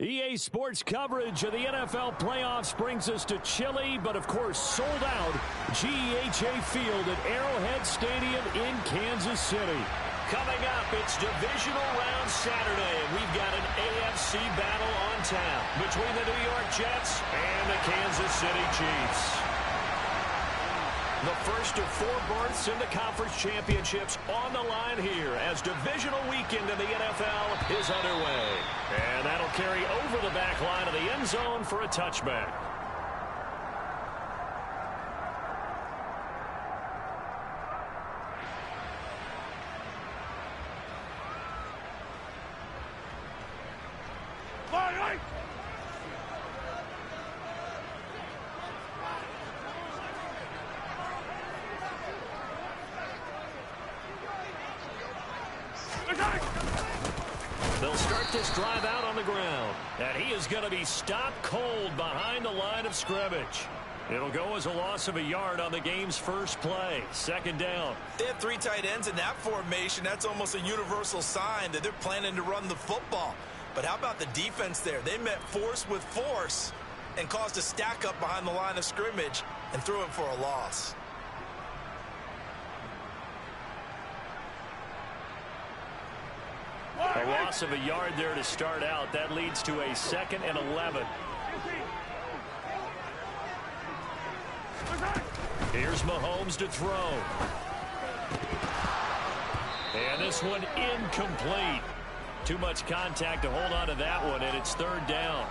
EA Sports coverage of the NFL playoffs brings us to chilly, but of course sold out GEHA Field at Arrowhead Stadium in Kansas City. Coming up, it's Divisional Round Saturday, and we've got an AFC battle on tap between the New York Jets and the Kansas City Chiefs. The first of 4 berths in the conference championships on the line here as divisional weekend in the NFL is underway. And that'll carry over the back line of the end zone for a touchback. They'll start this drive out on the ground. And he is going to be stopped cold behind the line of scrimmage. It'll go as a loss of a yard on the game's first play. Second down. They have 3 tight ends in that formation. That's almost a universal sign that they're planning to run the football. But how about the defense there? They met force with force and caused a stack up behind the line of scrimmage and threw it for a loss. A loss of a yard there to start out. That leads to a 2nd and 11. Here's Mahomes to throw. And this one incomplete. Too much contact to hold on to that one, and it's 3rd down.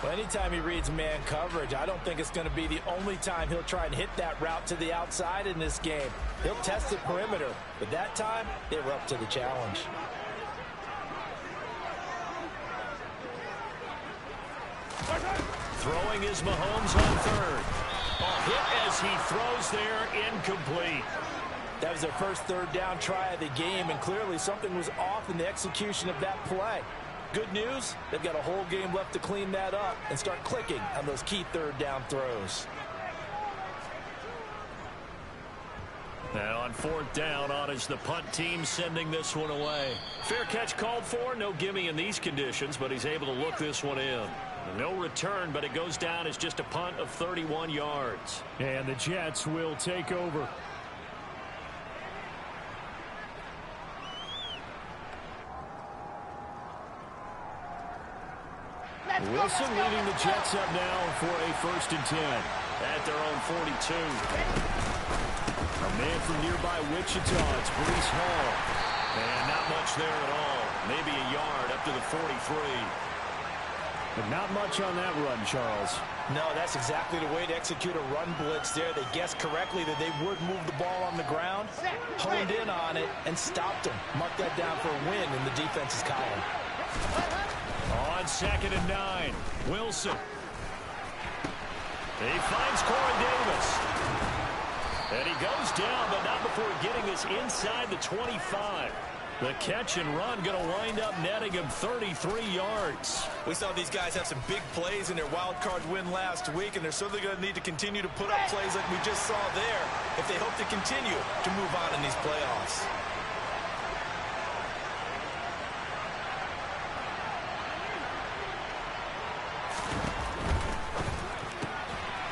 Well, anytime he reads man coverage, I don't think it's going to be the only time he'll try and hit that route to the outside in this game. He'll test the perimeter, but that time they were up to the challenge. Throwing is Mahomes on 3rd. A hit as he throws there, incomplete. That was their first 3rd down try of the game, and clearly something was off in the execution of that play. Good news, they've got a whole game left to clean that up and start clicking on those key 3rd down throws. Now on 4th down, on is the punt team sending this one away. Fair catch called for, no gimme in these conditions, but he's able to look this one in. No return, but it goes down as just a punt of 31 yards. And the Jets will take over. Wilson leading the Jets up now for a 1st and 10 at their own 42. A man from nearby Wichita, it's Breece Hall. And not much there at all. Maybe a yard up to the 43. But not much on that run, Charles. No, that's exactly the way to execute a run blitz there. They guessed correctly that they would move the ball on the ground, honed in on it, and stopped them. Mark that down for a win in the defense's column. On 2nd and 9, Wilson. He finds Corey Davis. And he goes down, but not before getting this inside the 25. The catch and run going to wind up netting him 33 yards. We saw these guys have some big plays in their wild card win last week, and they're certainly going to need to continue to put up plays like we just saw there if they hope to continue to move on in these playoffs.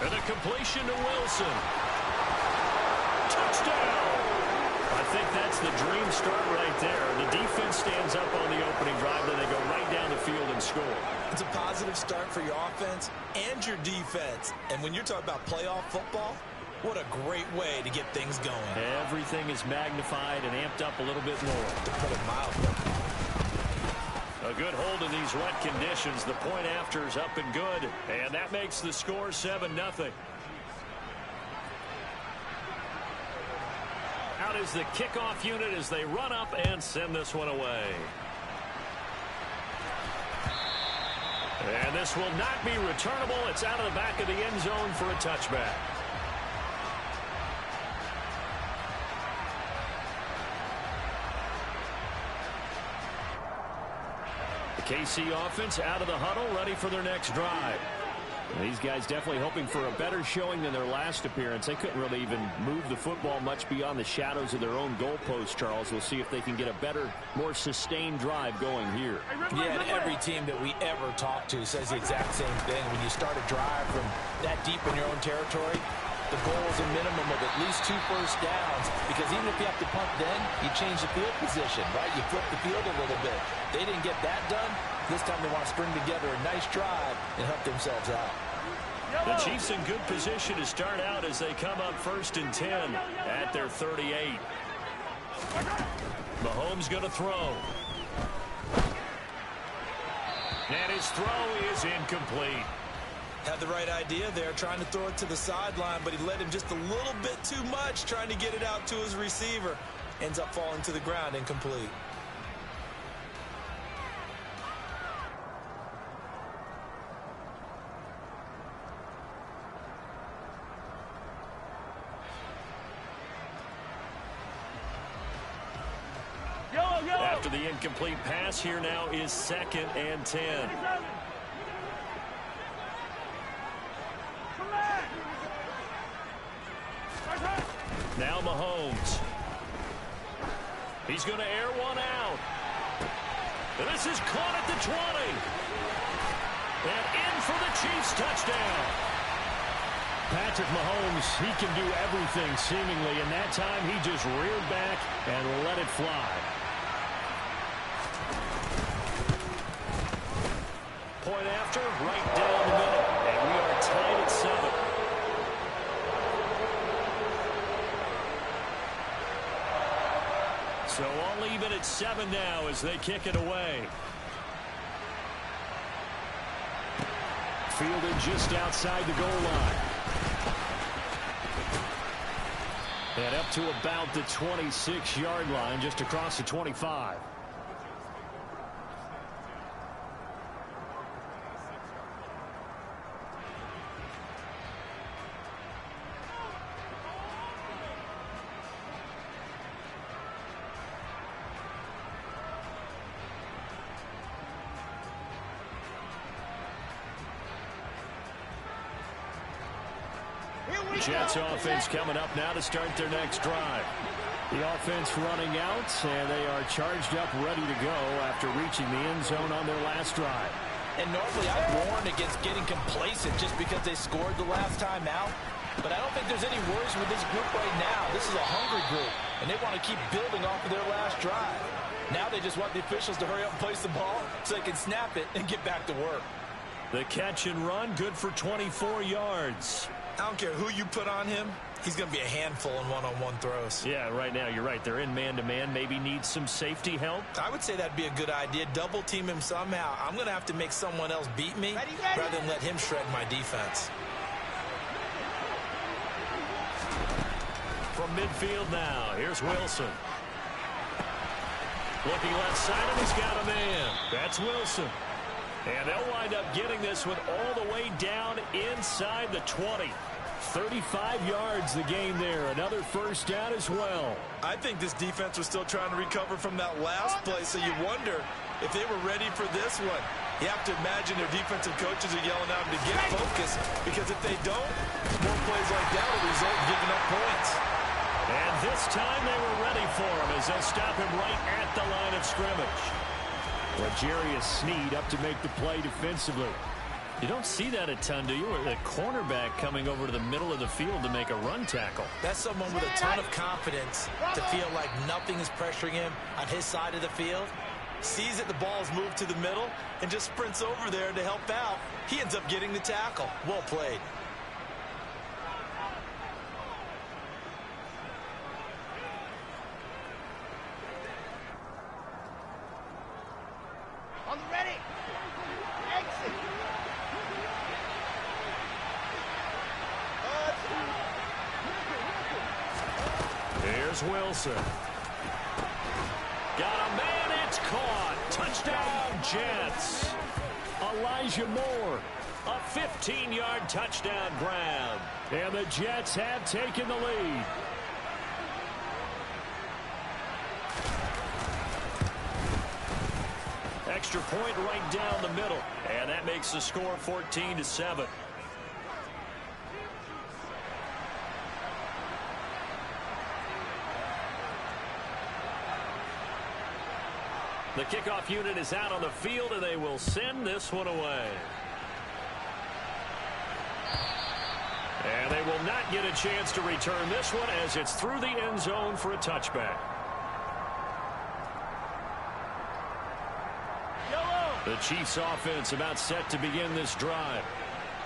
And a completion to Wilson. Touchdown! I think that's the dream start right there. The defense stands up on the opening drive, then they go right down the field and score. It's a positive start for your offense and your defense. And when you're talking about playoff football, what a great way to get things going. Everything is magnified and amped up a little bit more. To put it mildly. A good hold in these wet conditions. The point after is up and good. And that makes the score 7-0. Out is the kickoff unit as they run up and send this one away. And this will not be returnable. It's out of the back of the end zone for a touchback. The KC offense out of the huddle, ready for their next drive. These guys definitely hoping for a better showing than their last appearance. They couldn't really even move the football much beyond the shadows of their own goalpost, Charles. We'll see if they can get a better, more sustained drive going here. Yeah, and every team that we ever talk to says the exact same thing. When you start a drive from that deep in your own territory, the goal is a minimum of at least 2 first downs, because even if you have to punt then, you change the field position, right? You flip the field a little bit. They didn't get that done. This time they want to string together a nice drive and help themselves out. The Chiefs in good position to start out as they come up 1st and 10 at their 38. Mahomes going to throw. And his throw is incomplete. Had the right idea there, trying to throw it to the sideline, but he led him just a little bit too much, trying to get it out to his receiver. Ends up falling to the ground, incomplete. After the incomplete pass, here now is 2nd and 10. Now Mahomes. He's going to air one out. And this is caught at the 20. And in for the Chiefs touchdown. Patrick Mahomes, he can do everything seemingly, and that time he just reared back and let it fly. Point after, right down the middle, and we are tied at 7. So all even at 7 now as they kick it away. Fielded just outside the goal line. And up to about the 26-yard line, just across the 25. Jets offense coming up now to start their next drive. The offense running out, and they are charged up, ready to go after reaching the end zone on their last drive. And normally I warn against getting complacent just because they scored the last time out. But I don't think there's any worries with this group right now. This is a hungry group, and they want to keep building off of their last drive. Now they just want the officials to hurry up and place the ball so they can snap it and get back to work. The catch and run, good for 24 yards. I don't care who you put on him. He's going to be a handful in one-on-one throws. Yeah, right now, you're right. They're in man-to-man. Maybe needs some safety help. I would say that'd be a good idea. Double team him somehow. I'm going to have to make someone else beat me rather than let him shred my defense. From midfield now, here's Wilson. Looking left side, and he's got a man. That's Wilson. And they'll wind up getting this one all the way down inside the 20. 35 yards the game there. Another first down as well. I think this defense was still trying to recover from that last play, so you wonder if they were ready for this one. You have to imagine their defensive coaches are yelling at them to get focused, because if they don't, more plays like that will result in giving up points. And this time they were ready for him as they stop him right at the line of scrimmage. L'Jarius Sneed up to make the play defensively. You don't see that a ton, do you? Or the cornerback coming over to the middle of the field to make a run tackle. That's someone with a ton of confidence to feel like nothing is pressuring him on his side of the field. Sees that the ball is moved to the middle and just sprints over there to help out. He ends up getting the tackle. Well played. Wilson. Got a man, it's caught. Touchdown, Jets. Elijah Moore, a 15-yard touchdown grab. And the Jets have taken the lead. Extra point right down the middle. And that makes the score 14-7. The kickoff unit is out on the field, and they will send this one away. And they will not get a chance to return this one as it's through the end zone for a touchback. The Chiefs offense about set to begin this drive.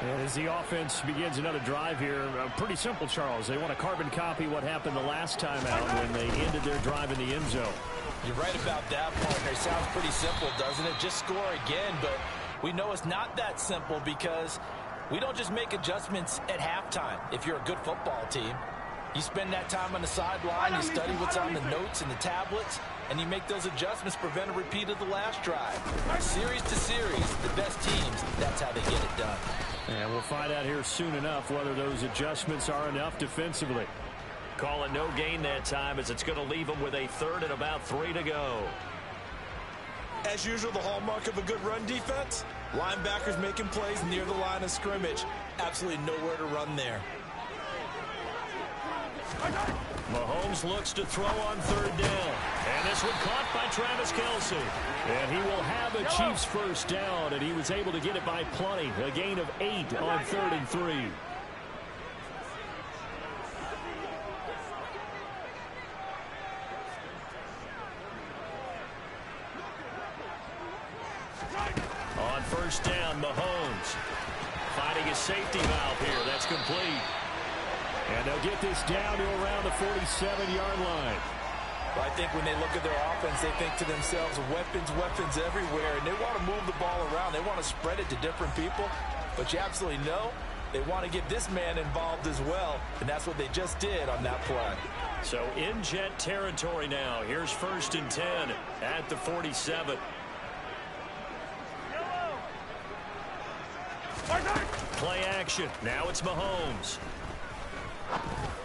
And as the offense begins another drive here, pretty simple, Charles. They want to carbon copy what happened the last time out when they ended their drive in the end zone. You're right about that, partner. It sounds pretty simple, doesn't it? Just score again, but we know it's not that simple because we don't just make adjustments at halftime. If you're a good football team, you spend that time on the sideline, you study what's on the notes and the tablets, and you make those adjustments, prevent a repeat of the last drive. Series to series, the best teams, that's how they get it done. And we'll find out here soon enough whether those adjustments are enough defensively. Call it no gain that time as it's going to leave them with a third and about 3 to go. As usual, the hallmark of a good run defense, linebackers making plays near the line of scrimmage. Absolutely nowhere to run there. Mahomes looks to throw on third down. And this one caught by Travis Kelce. And he will have a Chiefs first down, and he was able to get it by plenty. A gain of 8 on 3rd and 3. On first down, Mahomes finding his safety valve here. That's complete. And they'll get this down to around the 47-yard line. Well, I think when they look at their offense, they think to themselves, weapons, weapons everywhere, and they want to move the ball around. They want to spread it to different people, but you absolutely know they want to get this man involved as well, and that's what they just did on that play. So in jet territory now. Here's 1st and 10 at the 47. Play action. Now it's Mahomes.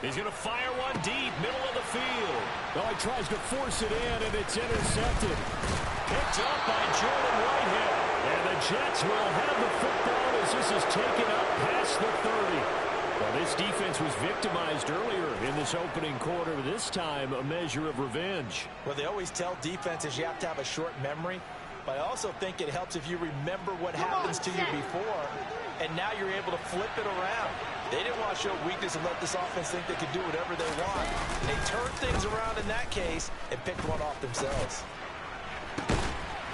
He's going to fire one deep, middle of the field. Oh, he tries to force it in, and it's intercepted. Picked up by Jordan Whitehead. And the Jets will have the football as this is taken up past the 30. Well, this defense was victimized earlier in this opening quarter. This time, a measure of revenge. Well, they always tell defenses you have to have a short memory, but I also think it helps if you remember what happens to you before, and now you're able to flip it around. They didn't want to show weakness and let this offense think they could do whatever they want. And they turned things around in that case and picked one off themselves.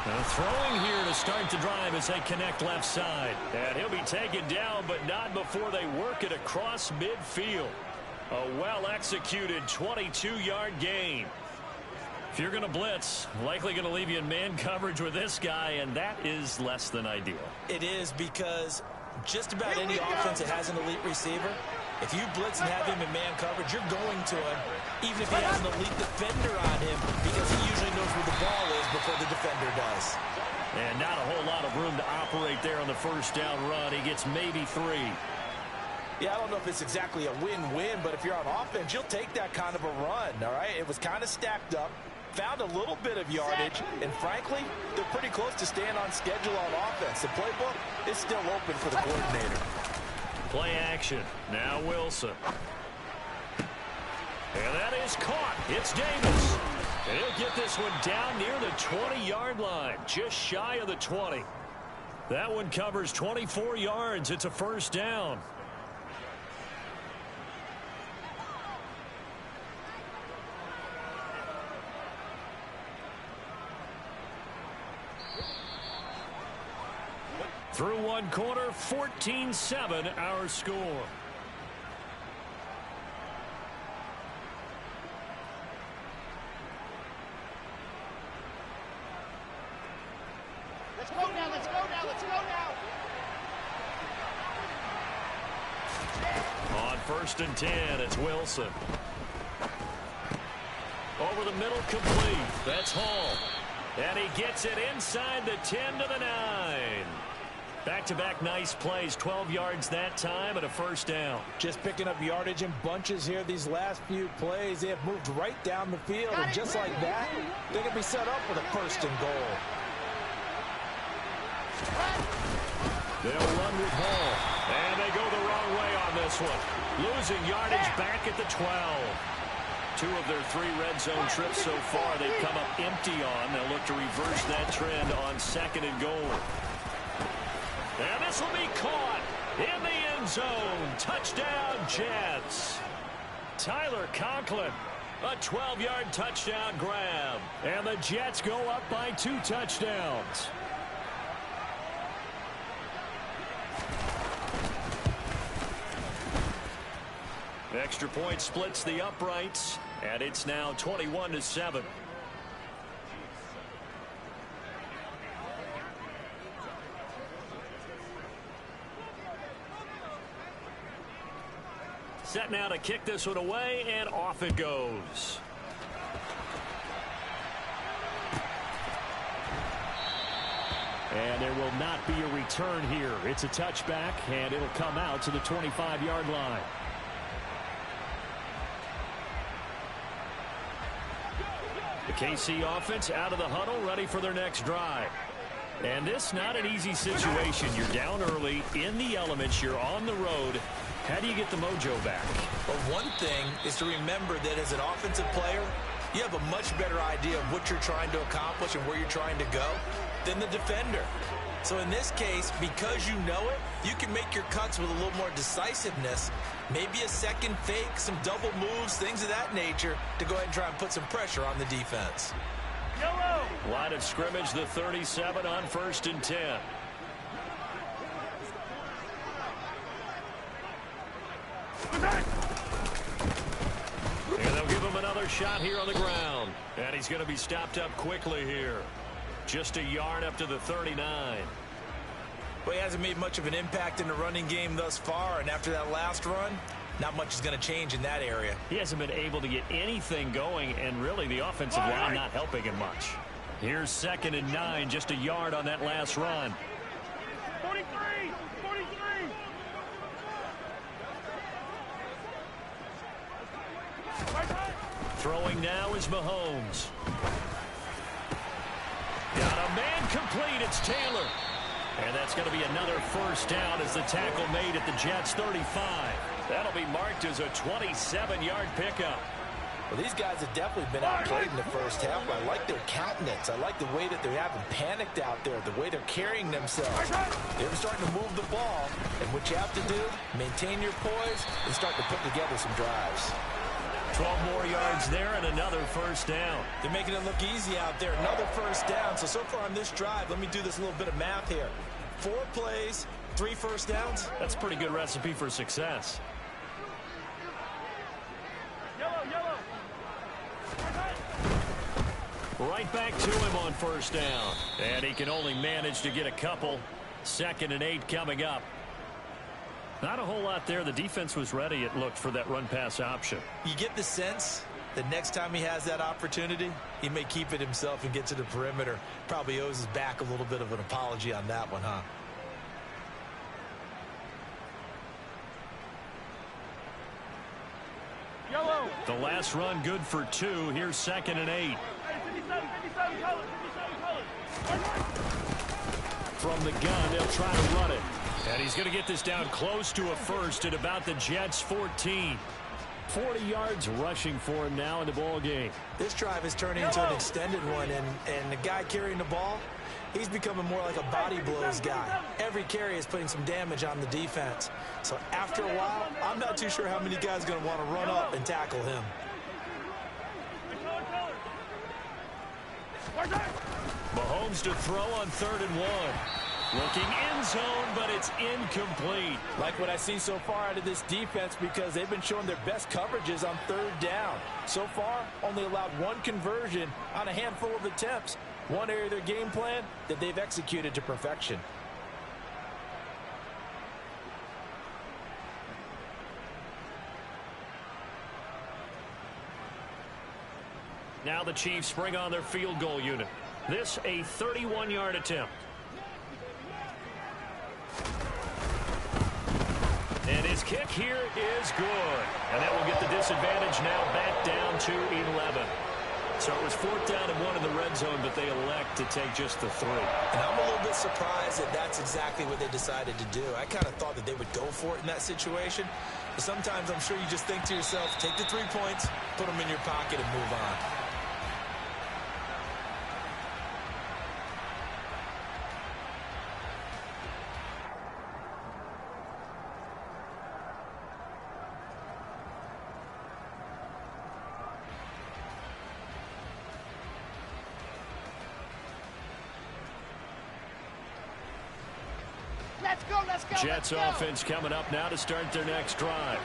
Now throwing here to start the drive as they connect left side. And he'll be taken down, but not before they work it across midfield. A well-executed 22-yard gain. If you're going to blitz, likely going to leave you in man coverage with this guy, and that is less than ideal. It is, because just about any offense that has an elite receiver, if you blitz and have him in man coverage, you're going to him, even if he has an elite defender on him, because he usually knows where the ball is before the defender does. And not a whole lot of room to operate there on the first down run. He gets maybe 3. Yeah, I don't know if it's exactly a win-win, but if you're on offense, you'll take that kind of a run, all right? It was kind of stacked up, found a little bit of yardage, and frankly, they're pretty close to staying on schedule on offense. The playbook is still open for the coordinator. Play action. Now Wilson. And that is caught. It's Davis. And he'll get this one down near the 20-yard line, just shy of the 20. That one covers 24 yards. It's a first down. Through one quarter, 14-7 our score. Let's go now, let's go now, let's go now. On 1st and 10, it's Wilson. Over the middle, complete. That's Hall. And he gets it inside the 10 to the 9. Back-to-back nice plays, 12 yards that time and a first down. Just picking up yardage in bunches here these last few plays. They have moved right down the field, and just like that, they can be set up with a first and goal. They'll run with Hall, and they go the wrong way on this one. Losing yardage back at the 12. 2 of their 3 red zone trips so far they've come up empty on. They'll look to reverse that trend on 2nd and goal. And this will be caught in the end zone. Touchdown, Jets. Tyler Conklin, a 12-yard touchdown grab. And the Jets go up by 2 touchdowns. Extra point splits the uprights, and it's now 21-7. Set now to kick this one away, and off it goes. And there will not be a return here. It's a touchback, and it'll come out to the 25-yard line. The KC offense out of the huddle, ready for their next drive. And this not an easy situation. You're down early, in the elements, you're on the road. How do you get the mojo back? Well, one thing is to remember that as an offensive player, you have a much better idea of what you're trying to accomplish and where you're trying to go than the defender. So in this case, because you know it, you can make your cuts with a little more decisiveness, maybe a second fake, some double moves, things of that nature, to go ahead and try and put some pressure on the defense. Yellow. Line of scrimmage, the 37 on 1st and 10. And they'll give him another shot here on the ground. And he's going to be stopped up quickly here. Just a yard up to the 39. Well, he hasn't made much of an impact in the running game thus far, and after that last run, not much is going to change in that area. He hasn't been able to get anything going, and really the offensive line not helping him much. Here's 2nd and 9, just a yard on that last run. 43. Throwing now is Mahomes. Got a man complete. It's Taylor. And that's going to be another 1st down as the tackle made at the Jets' 35. That'll be marked as a 27-yard pickup. Well, these guys have definitely been outplayed in the first half, but I like their countenance. I like the way that they're having panicked out there, the way they're carrying themselves. They're starting to move the ball, and what you have to do, maintain your poise and start to put together some drives. 12 more yards there and another 1st down. They're making it look easy out there. Another 1st down. So far on this drive, let me do this little bit of math here. 4 plays, 3 1st downs. That's a pretty good recipe for success. Yellow. Right back to him on 1st down. And he can only manage to get a couple. 2nd and 8 coming up. Not a whole lot there. The defense was ready, it looked, for that run-pass option. You get the sense that next time he has that opportunity, he may keep it himself and get to the perimeter. Probably owes his back a little bit of an apology on that one, huh? Yellow. The last run good for 2. Here's 2nd and 8. 57 colors. From the gun, they'll try to run it. And he's going to get this down close to a 1st at about the Jets' 14. 40 yards rushing for him now in the ball game. This drive is turning into an extended one, and the guy carrying the ball, he's becoming more like a body blows guy. Every carry is putting some damage on the defense. So after a while, I'm not too sure how many guys are going to want to run up and tackle him. Mahomes to throw on 3rd and 1. Looking end zone, but it's incomplete. Like what I've seen so far out of this defense, because they've been showing their best coverages on 3rd down. So far, only allowed 1 conversion on a handful of attempts. One area of their game plan that they've executed to perfection. Now the Chiefs bring on their field goal unit. This a 31-yard attempt. And his kick here is good. And that will get the disadvantage now back down to 11. So it was 4th down and 1 in the red zone, but they elect to take just the 3. And I'm a little bit surprised that that's exactly what they decided to do. I kind of thought that they would go for it in that situation. But sometimes I'm sure you just think to yourself, take the 3 points, put them in your pocket, and move on. Jets offense coming up now to start their next drive.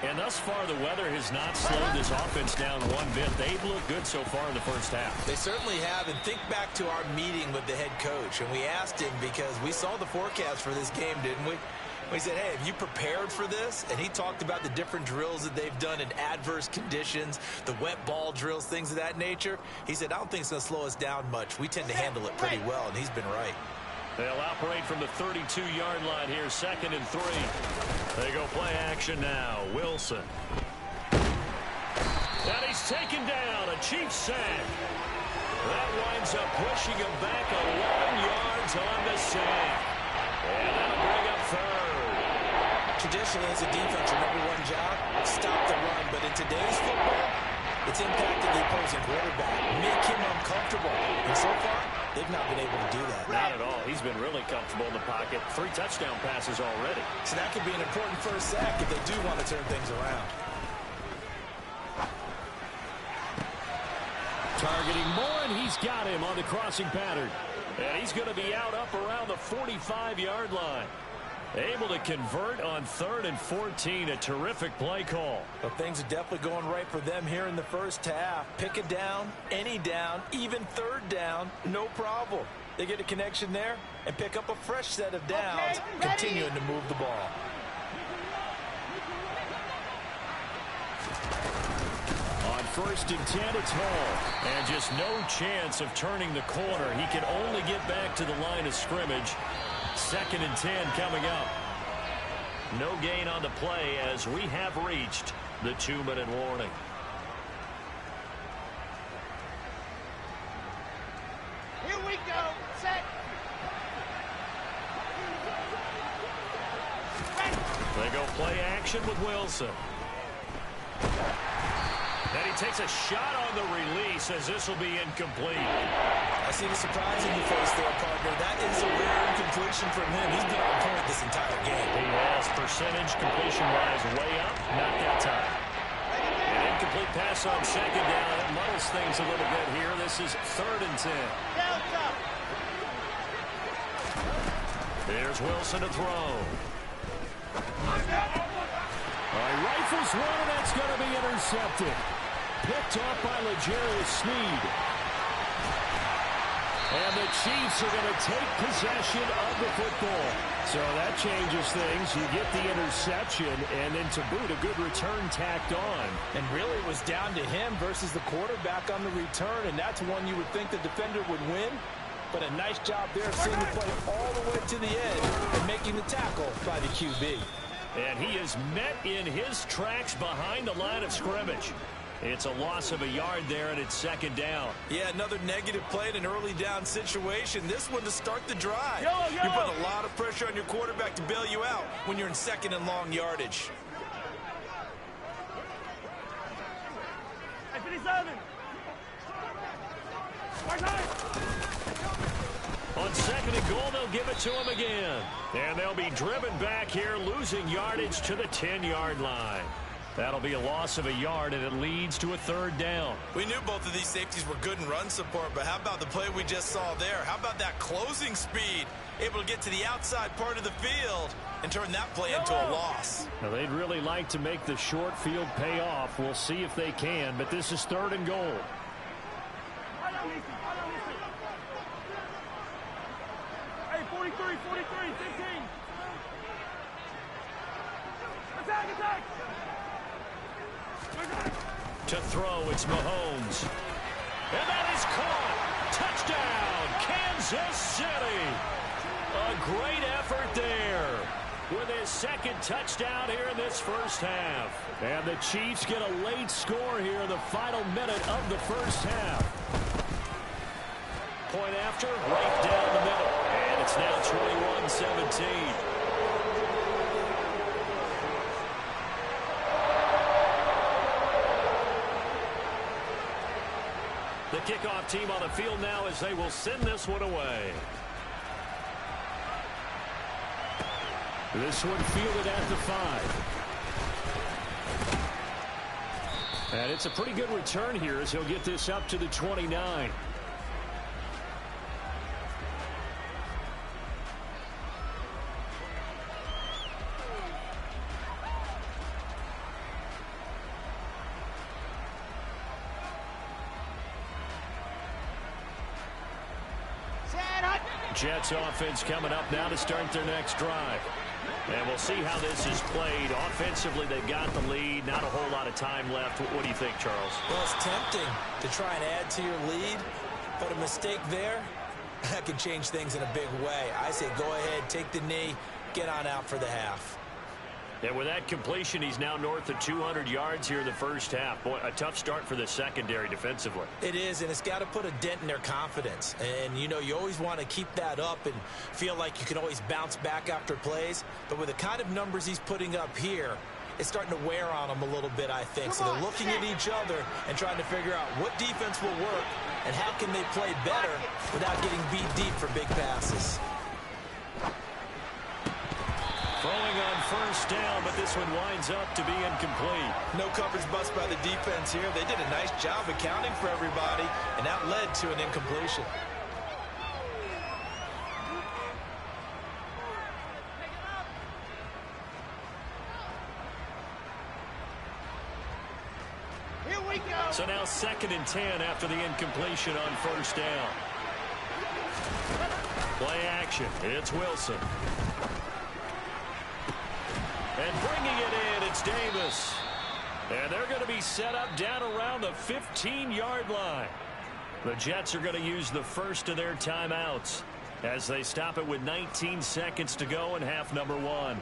And thus far, the weather has not slowed this offense down one bit. They've looked good so far in the first half. They certainly have. And think back to our meeting with the head coach. And we asked him because we saw the forecast for this game, didn't we? We said, hey, have you prepared for this? And he talked about the different drills that they've done in adverse conditions, the wet ball drills, things of that nature. He said, I don't think it's going to slow us down much. We tend to handle it pretty well, and he's been right. They'll operate from the 32-yard line here, 2nd and 3. They go play action now. Wilson. And he's taken down. A Chiefs sack. That winds up pushing him back 11 yards on the sack. And that'll bring up 3rd. Traditionally, as a defense, your #1 job, stop the run. But in today's football, it's impacted the opposing quarterback. Make him uncomfortable. And so far, they've not been able to do that. Not at all. He's been really comfortable in the pocket. 3 touchdown passes already. So that could be an important first sack if they do want to turn things around. Targeting Moore, and he's got him on the crossing pattern. And he's going to be out up around the 45-yard line. Able to convert on 3rd and 14. A terrific play call. Well, things are definitely going right for them here in the first half. Pick a down, any down, even 3rd down, no problem. They get a connection there and pick up a fresh set of downs, continuing to move the ball. On 1st and 10, it's Hall. And just no chance of turning the corner. He can only get back to the line of scrimmage. 2nd and 10 coming up. No gain on the play as we have reached the 2-minute warning. Here we go. Set. They go play action with Wilson. And he takes a shot on the release as this will be incomplete. I see the surprise in your face there, partner. That is a rare incompletion from him. He's been on point this entire game. He has percentage completion-wise way up, not that time. An incomplete pass on 2nd down. It muddles things a little bit here. This is 3rd and 10. Down top. Here's Wilson to throw. All right, rifles one, and that's going to be intercepted. Picked off by L'Jarius Sneed. And the Chiefs are going to take possession of the football. So that changes things. You get the interception, and then to boot, a good return tacked on. And really, it was down to him versus the quarterback on the return, and that's one you would think the defender would win. But a nice job there of seeing the play all the way to the edge and making the tackle by the QB. And he is met in his tracks behind the line of scrimmage. It's a loss of a yard there, and it's 2nd down. Yeah, another negative play in an early down situation. This one to start the drive. Yo. You're putting a lot of pressure on your quarterback to bail you out when you're in 2nd and long yardage. On 2nd and goal, they'll give it to him again. And they'll be driven back here, losing yardage to the 10-yard line. That'll be a loss of a yard, and it leads to a 3rd down. We knew both of these safeties were good in run support, but how about the play we just saw there? How about that closing speed? Able to get to the outside part of the field and turn that play into a loss. Now, they'd really like to make the short field pay off. We'll see if they can, but this is 3rd and goal. Hey, 43, 15. Attack. To throw, it's Mahomes. And that is caught. Touchdown, Kansas City. A great effort there. with his second touchdown here in this first half. And the Chiefs get a late score here in the final minute of the first half. Point after, right down the middle. And it's now 21-17. The kickoff team on the field now as they will send this one away. This one fielded at the 5. And it's a pretty good return here as he'll get this up to the 29. Jets offense coming up now to start their next drive. And we'll see how this is played. Offensively, they've got the lead. Not a whole lot of time left. What do you think, Charles? Well, it's tempting to try and add to your lead, but a mistake there, that can change things in a big way. I say go ahead, take the knee, get on out for the half. And with that completion, he's now north of 200 yards here in the first half. Boy, a tough start for the secondary defensively. It is, and it's got to put a dent in their confidence. And, you know, you always want to keep that up and feel like you can always bounce back after plays. But with the kind of numbers he's putting up here, it's starting to wear on them a little bit, I think. So they're looking at each other and trying to figure out what defense will work and how can they play better without getting beat deep for big passes. Throwing on first down, but this one winds up to be incomplete. No coverage bust by the defense here. They did a nice job accounting for everybody, and that led to an incompletion. Here we go. So now 2nd and 10 after the incompletion on first down. Play action. It's Wilson. And bringing it in, it's Davis. And they're going to be set up down around the 15-yard line. The Jets are going to use the first of their timeouts as they stop it with 19 seconds to go in half number 1.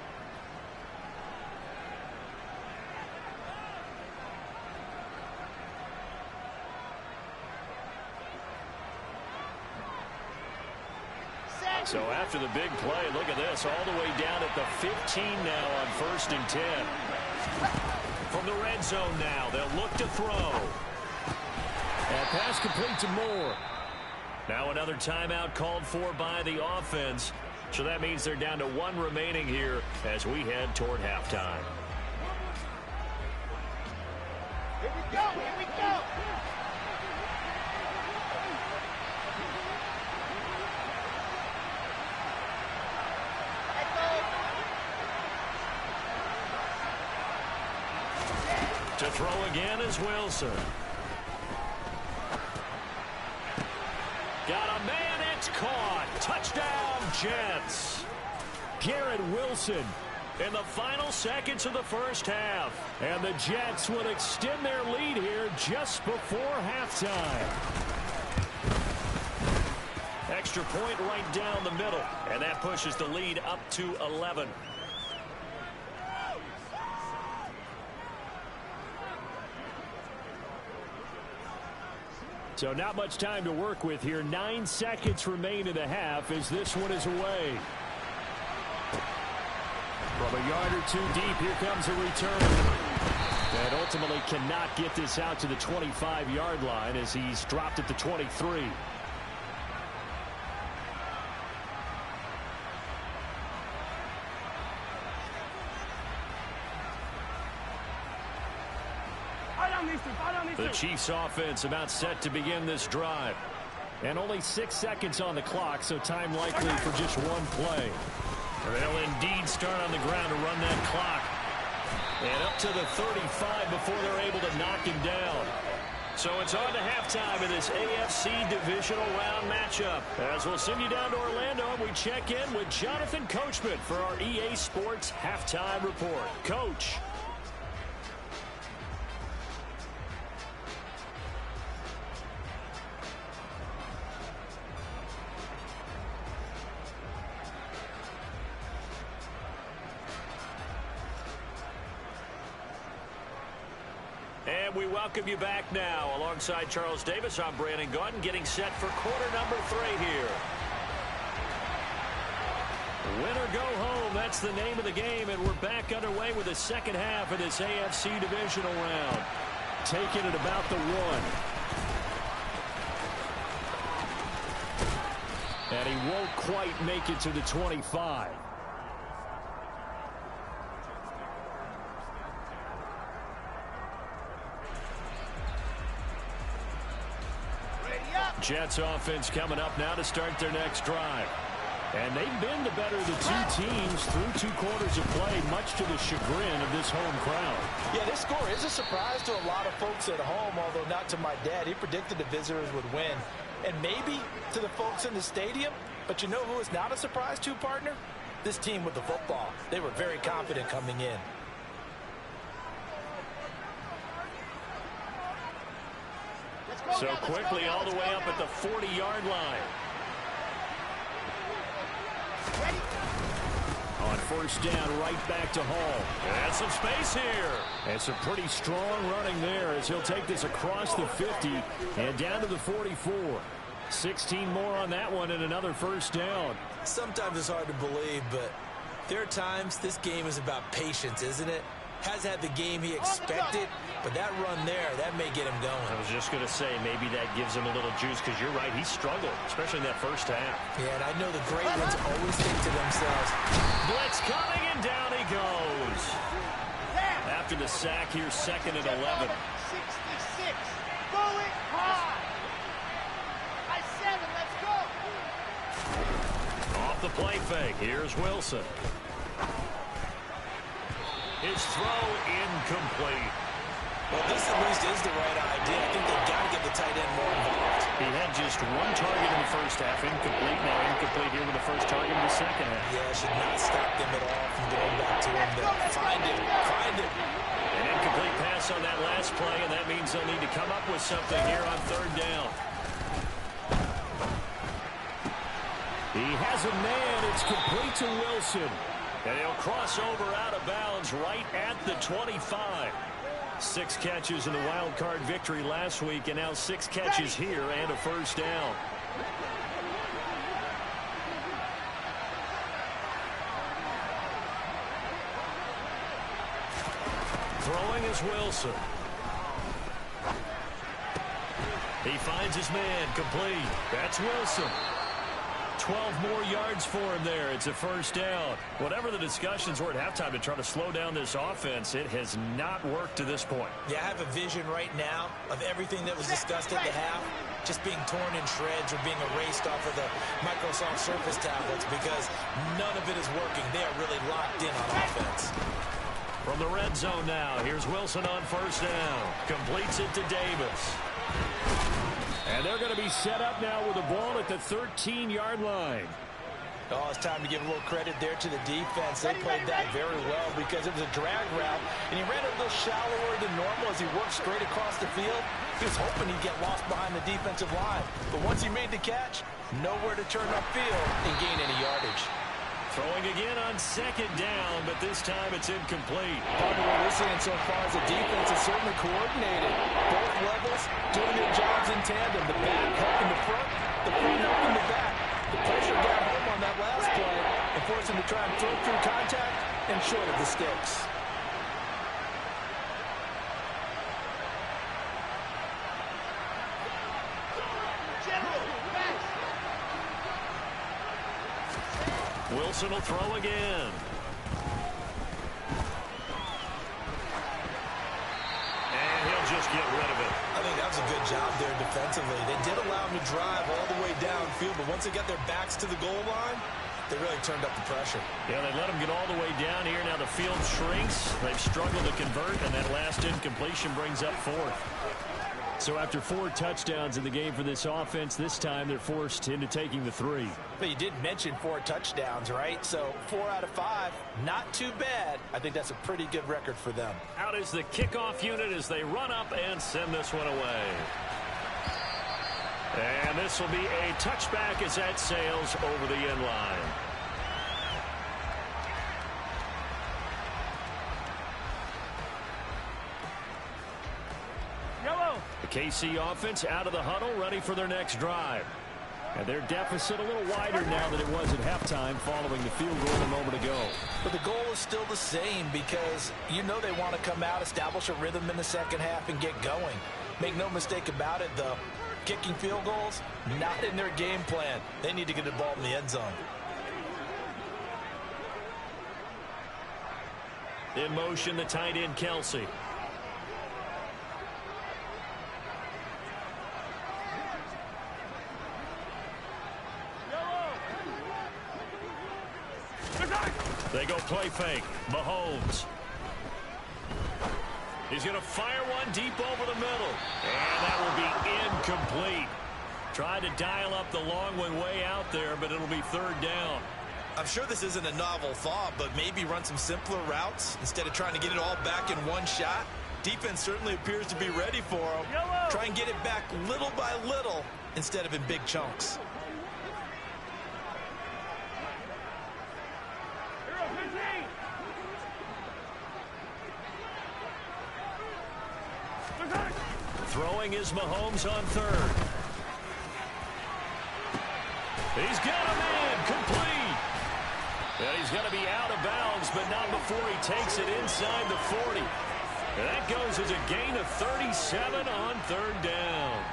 So after the big play, look at this, all the way down at the 15 now on 1st and 10. From the red zone now, they'll look to throw. And pass complete to Moore. Now another timeout called for by the offense. So that means they're down to 1 remaining here as we head toward halftime. Here we go. Here we go. To throw again is Wilson. Got a man, it's caught. Touchdown, Jets. Garrett Wilson in the final seconds of the first half. And the Jets will extend their lead here just before halftime. Extra point right down the middle. And that pushes the lead up to 11. So not much time to work with here. 9 seconds remain in the half as this one is away. From a yard or 2 deep, here comes a return. And ultimately cannot get this out to the 25-yard line as he's dropped at the 23. The Chiefs offense about set to begin this drive. And only 6 seconds on the clock, so time likely for just 1 play. They'll indeed start on the ground to run that clock. And up to the 35 before they're able to knock him down. So it's on to halftime in this AFC Divisional Round matchup. As we'll send you down to Orlando, and we check in with Jonathan Coachman for our EA Sports Halftime Report. Coach. And we welcome you back now. Alongside Charles Davis, I'm Brandon Gaudin, getting set for quarter number 3 here. Win or go home, that's the name of the game, and we're back underway with the second half of this AFC Divisional round. Taking it about the 1. And he won't quite make it to the 25. Jets offense coming up now to start their next drive. And they've been the better of the two teams through 2 quarters of play, much to the chagrin of this home crowd. Yeah, this score is a surprise to a lot of folks at home, although not to my dad. He predicted the visitors would win. And maybe to the folks in the stadium. But you know who is not a surprise to, partner? This team with the football. They were very confident coming in. So quickly all the way up at the 40-yard line. On first down, right back to Hall. And some space here. And some pretty strong running there as he'll take this across the 50 and down to the 44. 16 more on that one and another first down. Sometimes it's hard to believe, but there are times this game is about patience, isn't it? Has had the game he expected, but that run there, that may get him going. I was just going to say, maybe that gives him a little juice, because you're right, he struggled, especially in that first half. Yeah, and I know the great ones always think to themselves, blitz coming, and down he goes. After the sack here, second and 11. 66. Going hard. I said it, let's go. Off the play fake, here's Wilson. His throw incomplete. well, this at least is the right idea. I think they've got to get the tight end more involved. He had just 1 target in the first half, incomplete. Now incomplete here with the first target in the second half. Yeah, should not stop them at all from going back to him. Find it, find it. An incomplete pass on that last play, and that means they'll need to come up with something here on third down. He has a man. It's complete to Wilson. And he'll cross over out of bounds right at the 25. 6 catches in the wild card victory last week, and now 6 catches here and a first down. Throwing is Wilson. He finds his man, complete. That's Wilson. 12 more yards for him there. It's a first down. Whatever the discussions were at halftime to try to slow down this offense, it has not worked to this point. Yeah, I have a vision right now of everything that was discussed at the half just being torn in shreds or being erased off of the Microsoft Surface tablets because none of it is working. They are really locked in on offense. From the red zone now, here's Wilson on first down. Completes it to Davis. And they're going to be set up now with the ball at the 13-yard line. Oh, it's time to give a little credit there to the defense. They played that very well because it was a drag route, and he ran a little shallower than normal as he worked straight across the field. He was hoping he'd get lost behind the defensive line. But once he made the catch, nowhere to turn upfield and gain any yardage. Throwing again on second down, but this time it's incomplete. Part of what we're seeing so far is the defense is certainly coordinated. Both levels doing their jobs in tandem. The back helping the front helping the back. The pressure got home on that last play and forced him to try and throw through contact and short of the sticks. Wilson will throw again. And he'll just get rid of it. I think that was a good job there defensively. They did allow him to drive all the way downfield, but once they got their backs to the goal line, they really turned up the pressure. Yeah, they let him get all the way down here. Now the field shrinks. They've struggled to convert, and that last incompletion brings up 4th. So after 4 touchdowns in the game for this offense, this time they're forced into taking the 3. But you did mention 4 touchdowns, right? So 4 out of 5, not too bad. I think that's a pretty good record for them. Out is the kickoff unit as they run up and send this one away. And this will be a touchback as that sails over the end line. KC offense out of the huddle, ready for their next drive. And their deficit a little wider now than it was at halftime following the field goal a moment ago. But the goal is still the same because you know they want to come out, establish a rhythm in the second half, and get going. Make no mistake about it, though. Kicking field goals, not in their game plan. They need to get the ball in the end zone. In motion, the tight end, Kelsey. They go play fake. Mahomes. He's going to fire one deep over the middle. And that will be incomplete. Tried to dial up the long one way out there, but it'll be third down. I'm sure this isn't a novel thought, but maybe run some simpler routes instead of trying to get it all back in one shot. Defense certainly appears to be ready for them. Try and get it back little by little instead of in big chunks. Throwing is Mahomes on third. He's got a man complete. And he's going to be out of bounds, but not before he takes it inside the 40. And that goes as a gain of 37 on third down.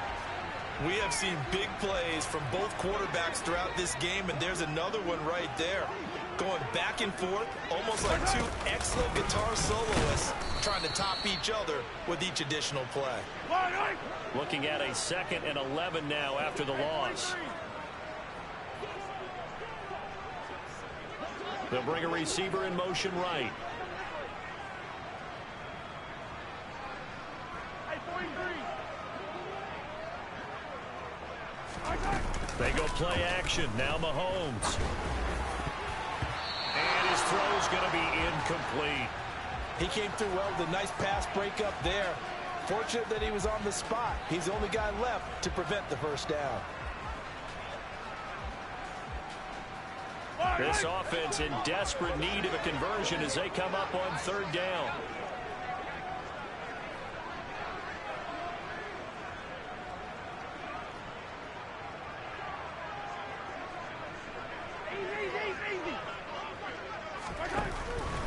We have seen big plays from both quarterbacks throughout this game, and there's another one right there. Going back and forth, almost like two excellent guitar soloists trying to top each other with each additional play. Looking at a 2nd and 11 now after the loss. They'll bring a receiver in motion right. They go play action. Now Mahomes. And his throw's going to be incomplete. He came through well with a nice pass breakup there. Fortunate that he was on the spot. He's the only guy left to prevent the first down. This offense in desperate need of a conversion as they come up on third down.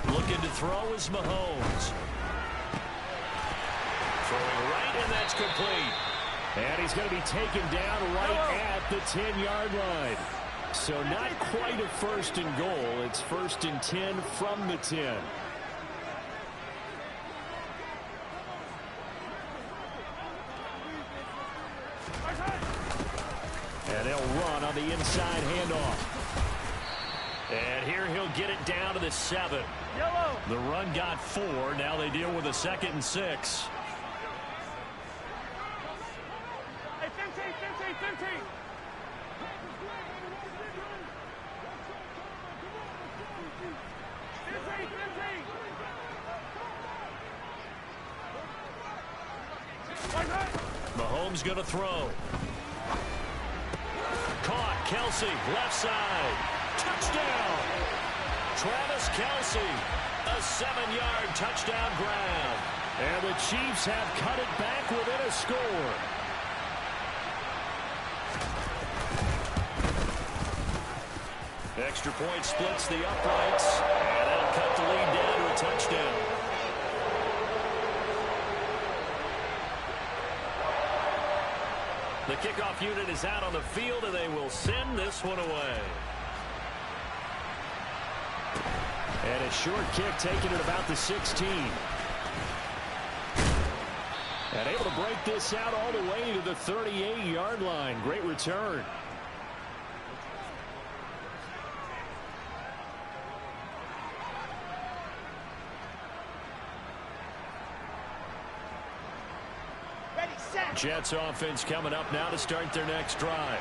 Looking to throw is Mahomes. Throwing right, and that's complete. And he's going to be taken down right at the 10-yard line. So not quite a 1st and goal. It's 1st and 10 from the 10. And they'll run on the inside handoff. And here he'll get it down to the 7. The run got 4. Now they deal with a 2nd and 6. Hey, 15. Mahomes going to throw. Caught. Kelsey, left side. Touchdown. Travis Kelsey, a 7-yard touchdown grab. And the Chiefs have cut it back within a score. Extra point splits the uprights, and that'll cut the lead down to a touchdown. The kickoff unit is out on the field, and they will send this one away. And a short kick taken at about the 16. And able to break this out all the way to the 38-yard line. Great return. Jets offense coming up now to start their next drive.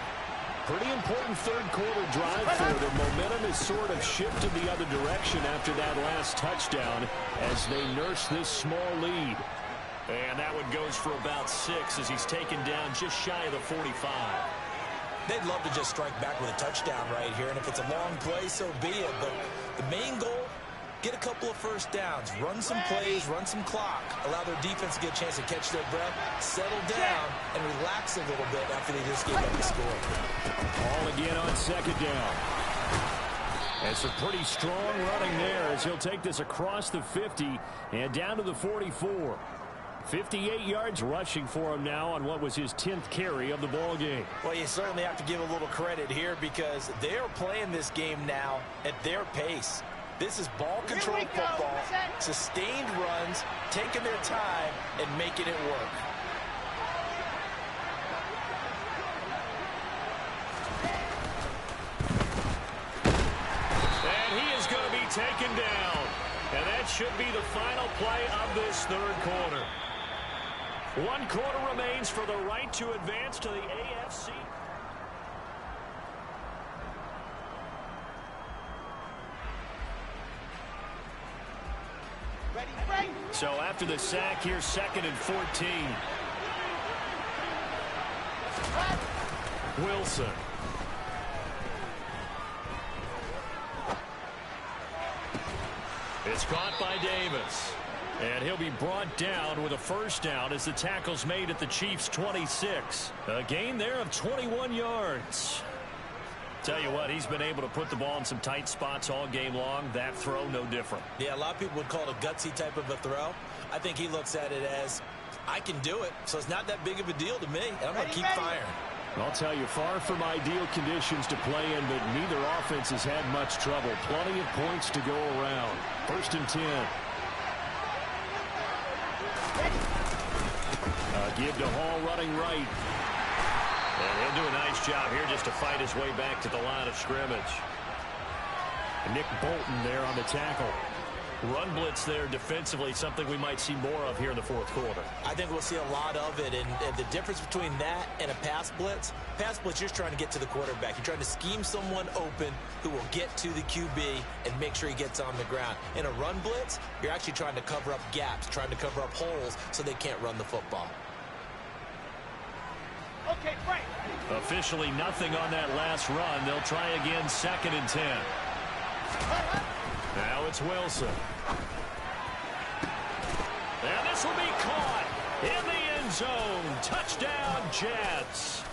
Pretty important third-quarter drive for them. Momentum has sort of shifted the other direction after that last touchdown as they nurse this small lead. And that one goes for about 6 as he's taken down just shy of the 45. They'd love to just strike back with a touchdown right here, and if it's a long play, so be it. But the main goal, get a couple of first downs, run some plays, run some clock, allow their defense to get a chance to catch their breath, settle down, and relax a little bit after they just gave up the score. Ball again on second down. And some pretty strong running there as he'll take this across the 50 and down to the 44. 58 yards rushing for him now on what was his 10th carry of the ball game. Well, you certainly have to give a little credit here because they are playing this game now at their pace. This is ball control football, sustained runs, taking their time, and making it work. And he is going to be taken down. And that should be the final play of this third quarter. 1 quarter remains for the right to advance to the AFC. So after the sack, here's 2nd and 14. Wilson. It's caught by Davis. And he'll be brought down with a first down as the tackle's made at the Chiefs' 26. A gain there of 21 yards. Tell you what, he's been able to put the ball in some tight spots all game long. That throw, no different. Yeah, a lot of people would call it a gutsy type of a throw. I think he looks at it as, I can do it, so it's not that big of a deal to me. And I'm going to keep firing. I'll tell you, far from ideal conditions to play in, but neither offense has had much trouble. Plenty of points to go around. 1st and 10. Give to Hall running right. And he'll do a nice job here just to fight his way back to the line of scrimmage. Nick Bolton there on the tackle. Run blitz there defensively, something we might see more of here in the fourth quarter. I think we'll see a lot of it, and the difference between that and a pass blitz, you're just trying to get to the quarterback. You're trying to scheme someone open who will get to the QB and make sure he gets on the ground. In a run blitz, you're actually trying to cover up gaps, trying to cover up holes so they can't run the football. Okay, right. Officially nothing on that last run. They'll try again, 2nd and 10. Now it's Wilson. And this will be caught in the end zone. Touchdown, Jets.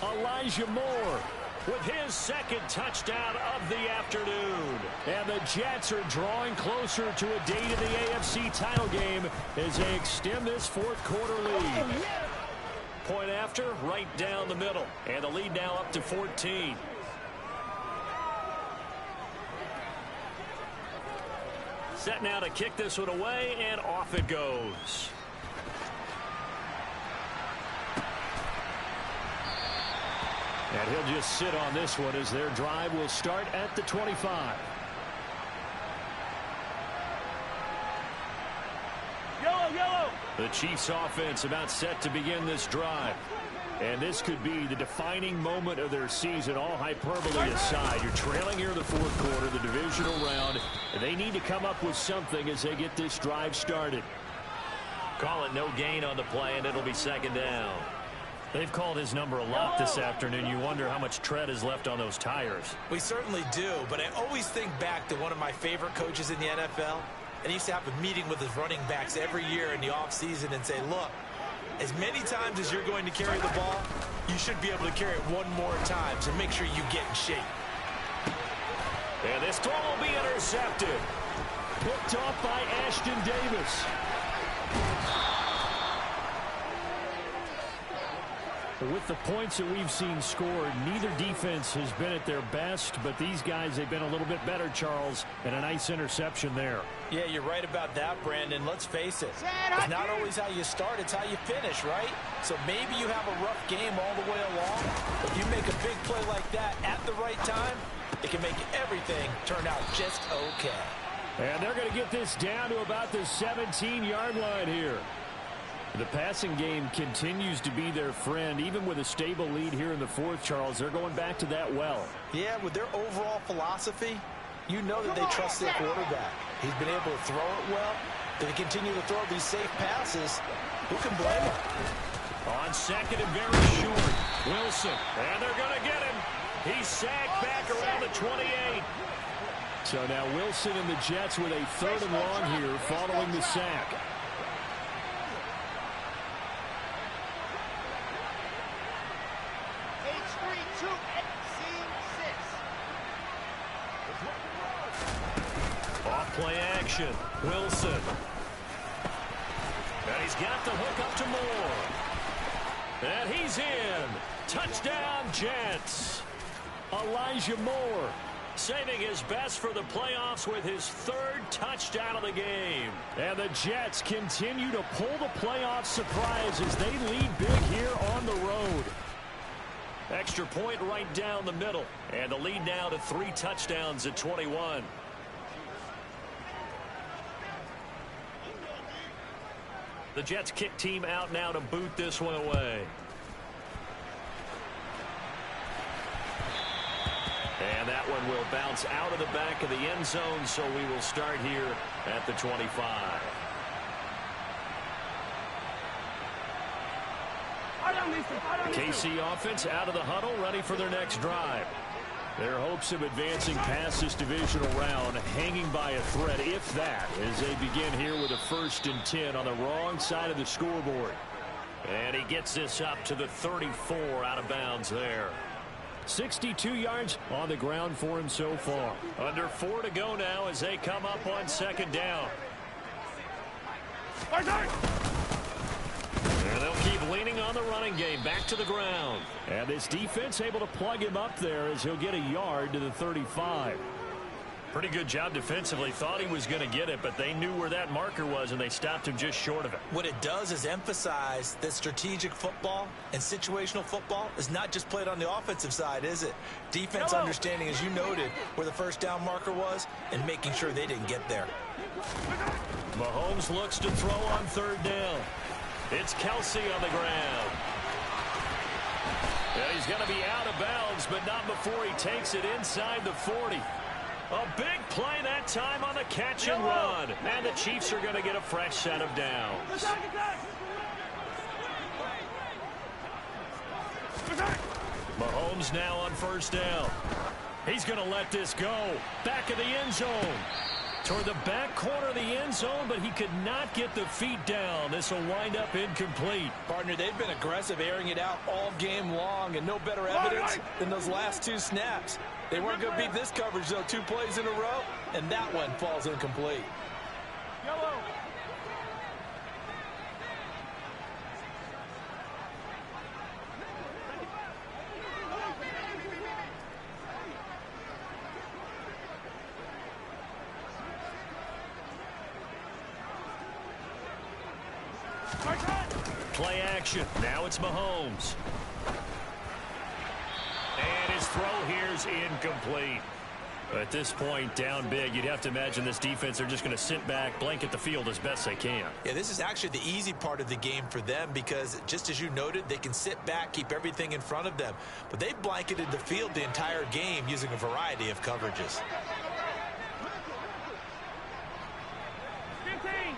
Elijah Moore with his 2nd touchdown of the afternoon. And the Jets are drawing closer to a date in the AFC title game as they extend this fourth quarter lead. Point after, right down the middle. And the lead now up to 14. Set now to kick this one away, and off it goes. And he'll just sit on this one as their drive will start at the 25. Yellow. The Chiefs offense about set to begin this drive. And this could be the defining moment of their season, all hyperbole aside. You're trailing here in the fourth quarter, the divisional round. And they need to come up with something as they get this drive started. Call it no gain on the play, and it'll be 2nd down. They've called his number a lot this afternoon. You wonder how much tread is left on those tires. We certainly do, but I always think back to one of my favorite coaches in the NFL. And he used to have a meeting with his running backs every year in the offseason and say, look, as many times as you're going to carry the ball, you should be able to carry it one more time, so make sure you get in shape. And this throw will be intercepted. Picked off by Ashton Davis. With the points that we've seen scored, neither defense has been at their best, but these guys, they've been a little bit better, Charles, and a nice interception there. Yeah, you're right about that, Brandon. Let's face it. It's not always how you start, it's how you finish, right? So maybe you have a rough game all the way along, but if you make a big play like that at the right time, it can make everything turn out just okay. And they're going to get this down to about the 17-yard line here. The passing game continues to be their friend, even with a stable lead here in the fourth, Charles. They're going back to that well. Yeah, with their overall philosophy, you know that they trust their quarterback. He's been able to throw it well. They continue to throw these safe passes. Who can blame him? On 2nd and very short, Wilson. And they're going to get him. He's sacked back around the 28. So now Wilson and the Jets with a 3rd and long here following the sack. Off play action. Wilson. And he's got the hook up to Moore. And he's in. Touchdown, Jets. Elijah Moore saving his best for the playoffs with his 3rd touchdown of the game. And the Jets continue to pull the playoff surprise as they lead big here on the road. Extra point right down the middle. And the lead now to 3 touchdowns at 21. The Jets kick team out now to boot this one away. And that one will bounce out of the back of the end zone, so we will start here at the 25. KC offense out of the huddle, ready for their next drive. Their hopes of advancing past this divisional round hanging by a thread, if that, as they begin here with a 1st and 10 on the wrong side of the scoreboard. And he gets this up to the 34 out of bounds there. 62 yards on the ground for him so far. Under 4 to go now as they come up on 2nd down. And they'll keep leaning on the running game. Back to the ground. And this defense able to plug him up there as he'll get a yard to the 35. Pretty good job defensively. Thought he was going to get it, but they knew where that marker was, and they stopped him just short of it. What it does is emphasize that strategic football and situational football is not just played on the offensive side, is it? Defense understanding, as you noted, where the 1st down marker was and making sure they didn't get there. Mahomes looks to throw on 3rd down. It's Kelsey on the ground. Yeah, he's going to be out of bounds, but not before he takes it inside the 40. A big play that time on the catch and run. And the Chiefs are going to get a fresh set of downs. Mahomes now on 1st down. He's going to let this go. Back of the end zone. Toward the back corner of the end zone, but he could not get the feet down. This will wind up incomplete. Partner, they've been aggressive airing it out all game long, and no better evidence than those last 2 snaps. They weren't going to beat this coverage, though, 2 plays in a row, and that one falls incomplete. Yellow. Play action. Now it's Mahomes. And his throw here's incomplete. At this point, down big, you'd have to imagine this defense are just going to sit back, blanket the field as best they can. Yeah, this is actually the easy part of the game for them because, just as you noted, they can sit back, keep everything in front of them. But they've blanketed the field the entire game using a variety of coverages. 15.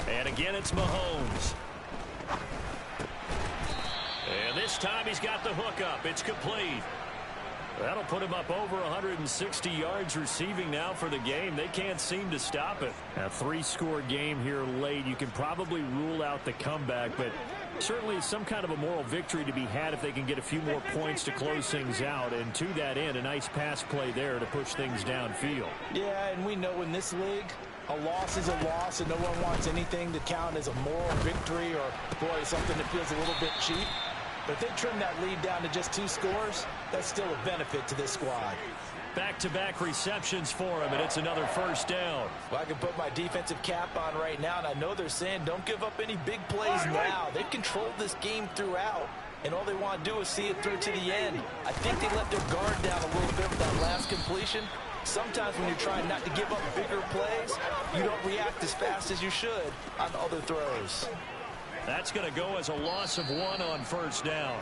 And again, it's Mahomes. And this time he's got the hook up. It's complete. That'll put him up over 160 yards receiving now for the game. They can't seem to stop it. A 3-score game here late. You can probably rule out the comeback, but certainly some kind of a moral victory to be had if they can get a few more points to close things out. And to that end, a nice pass play there to push things downfield. Yeah, and we know in this league, a loss is a loss, and no one wants anything to count as a moral victory or, boy, something that feels a little bit cheap. But if they trim that lead down to just 2 scores, that's still a benefit to this squad. Back-to-back receptions for him, and it's another 1st down. Well, I can put my defensive cap on right now, and I know they're saying don't give up any big plays now. They've controlled this game throughout, and all they want to do is see it through to the end. I think they let their guard down a little bit with that last completion. Sometimes when you're trying not to give up bigger plays, you don't react as fast as you should on other throws. That's going to go as a loss of 1 on 1st down.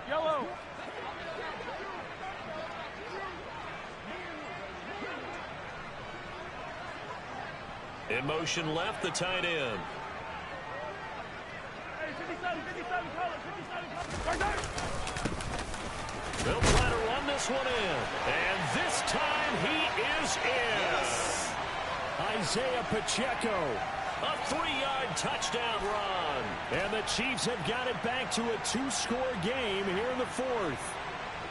Yellow. In motion left, the tight end. They'll try to run this one in. And this time he is in. Yes. Isaiah Pacheco. A 3-yard touchdown run. And the Chiefs have got it back to a 2-score game here in the fourth.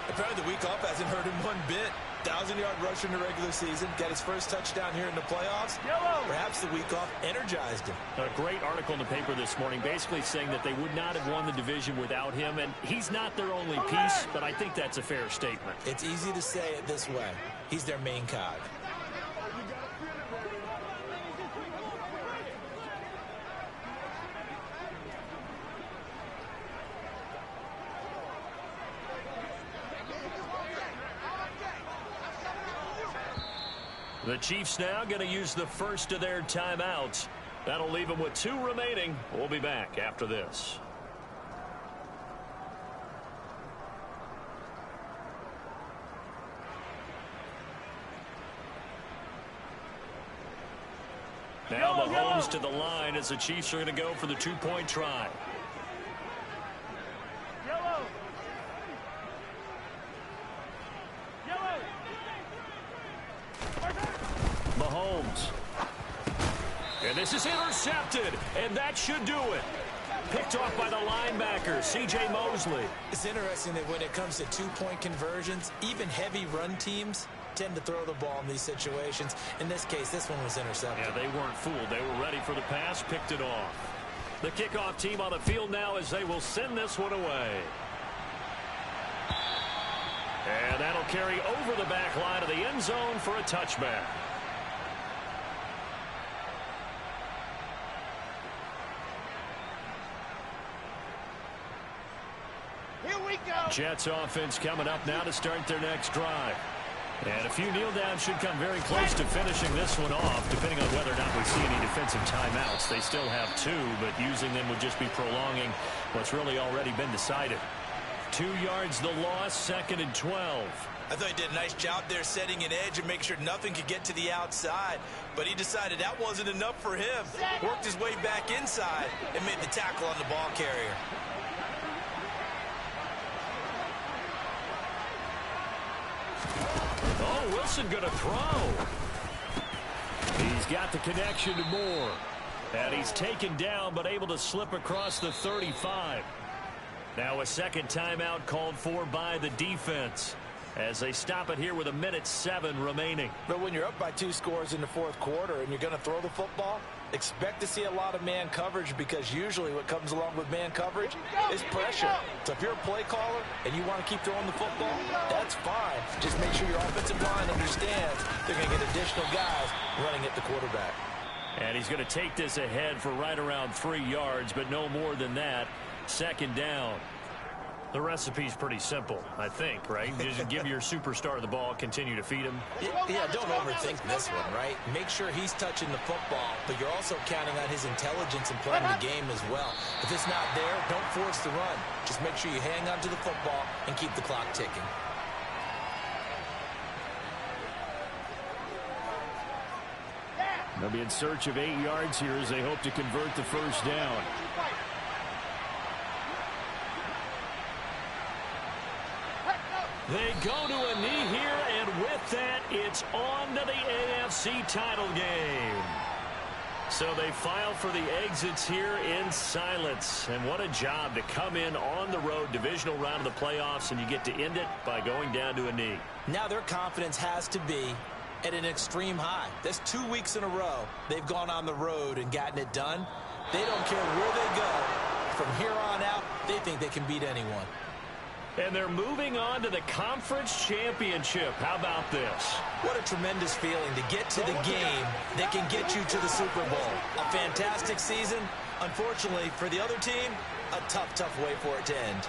Apparently the week off hasn't hurt him one bit. 1,000-yard rusher in the regular season. Got his first touchdown here in the playoffs. Yellow. Perhaps the week off energized him. A great article in the paper this morning basically saying that they would not have won the division without him. And he's not their only piece, but I think that's a fair statement. It's easy to say it this way. He's their main cog. The Chiefs now going to use the first of their timeouts. That'll leave them with 2 remaining. We'll be back after this. Now Mahomes to the line as the Chiefs are going to go for the 2-point try. Yellow. Mahomes. And this is intercepted, and that should do it. Picked off by the linebacker, C.J. Mosley. It's interesting that when it comes to 2-point conversions, even heavy run teams tend to throw the ball in these situations. In this case, this one was intercepted. Yeah, they weren't fooled. They were ready for the pass, picked it off. The kickoff team on the field now as they will send this one away. And that'll carry over the back line of the end zone for a touchback. Here we go. Jets offense coming up now to start their next drive. And a few kneel downs should come very close to finishing this one off, depending on whether or not we see any defensive timeouts. They still have 2, but using them would just be prolonging what's really already been decided. 2 yards the loss, 2nd and 12. I thought he did a nice job there setting an edge and making sure nothing could get to the outside. But he decided that wasn't enough for him. Worked his way back inside and made the tackle on the ball carrier. Oh, Wilson going to throw. He's got the connection to Moore. And he's taken down but able to slip across the 35. Now a second timeout called for by the defense as they stop it here with 1:07 remaining. But when you're up by 2 scores in the fourth quarter and you're going to throw the football, expect to see a lot of man coverage, because usually what comes along with man coverage is pressure. So if you're a play caller and you want to keep throwing the football, that's fine. Just make sure your offensive line understands they're going to get additional guys running at the quarterback. And he's going to take this ahead for right around 3 yards, but no more than that. 2nd down. The recipe's pretty simple, I think, right? Just give your superstar the ball, continue to feed him. Yeah, don't overthink this one, right? Make sure he's touching the football, but you're also counting on his intelligence and playing the game as well. If it's not there, don't force the run. Just make sure you hang on to the football and keep the clock ticking. They'll be in search of 8 yards here as they hope to convert the first down. They go to a knee here, and with that, it's on to the AFC title game. So they file for the exits here in silence. And what a job to come in on the road, divisional round of the playoffs, and you get to end it by going down to a knee. Now their confidence has to be at an extreme high. That's 2 weeks in a row they've gone on the road and gotten it done. They don't care where they go. From here on out, they think they can beat anyone. And they're moving on to the conference championship. How about this? What a tremendous feeling to get to the game that can get you to the Super Bowl. A fantastic season. Unfortunately, for the other team, a tough, tough way for it to end.